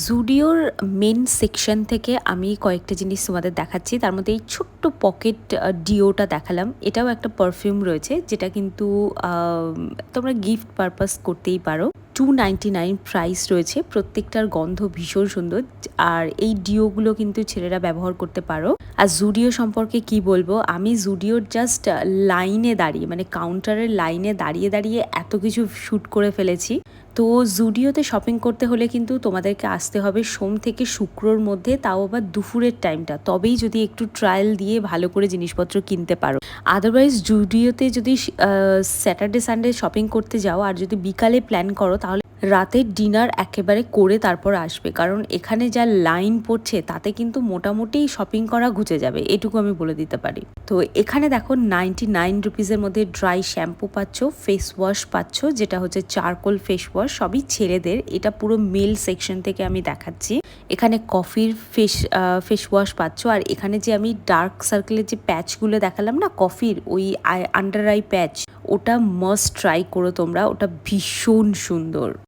জুডিওর main section থেকে আমি কয়েকটা জিনিস তোমাদের দেখাচ্ছি। তার মধ্যে এই ছোট্ট পকেট ডিওটা দেখালাম। এটাও একটা পারফিউম রয়েছে যেটা কিন্তু তোমরা গিফট পারপাস করতেই পারো। 299 প্রাইস রয়েছে। প্রত্যেকটার গন্ধ ভীষণ সুন্দর। আর এই ডিওগুলো কিন্তু ছেলেরা ব্যবহার করতে পারো। আর জুডিও সম্পর্কে কি বলবো, আমি জুডিওর জাস্ট লাইনে দাঁড়িয়ে মানে কাউন্টারের লাইনে দাঁড়িয়ে দাঁড়িয়ে এত কিছু শ্যুট করে ফেলেছি। তো জুডিওতে শপিং করতে হলে কিন্তু তোমাদেরকে আসতে হবে সোম থেকে শুক্রর মধ্যে, তাও আবার দুপুরের টাইমটা, তবেই যদি একটু ট্রায়াল দিয়ে ভালো করে জিনিসপত্র কিনতে পারো। আদারওয়াইজ জুডিওতে যদি স্যাটারডে সানডে শপিং করতে যাও আর যদি বিকালে প্ল্যান করো তাহলে রাতের ডিনার একেবারে করে তারপর আসবে, কারণ এখানে যা লাইন পড়ছে তাতে কিন্তু মোটামুটি শপিং করা ঘুচে যাবে, এটুকু আমি বলে দিতে পারি। তো এখানে দেখো 99 রুপিসের মধ্যে ড্রাই শ্যাম্পু পাচ্ছ, ফেস ওয়াশ পাচ্ছ যেটা হচ্ছে চারকোল ফেস ওয়াশ, সবই ছেলেদের। এটা পুরো মেল সেকশন থেকে আমি দেখাচ্ছি। এখানে কফির ফেস ওয়াশ পাচ্ছ। আর এখানে যে আমি ডার্ক সার্কেলের যে প্যাচগুলো দেখালাম না, কফির ওই আন্ডার আই প্যাচ, ওটা মাস্ট ট্রাই করো তোমরা, ওটা ভীষণ সুন্দর।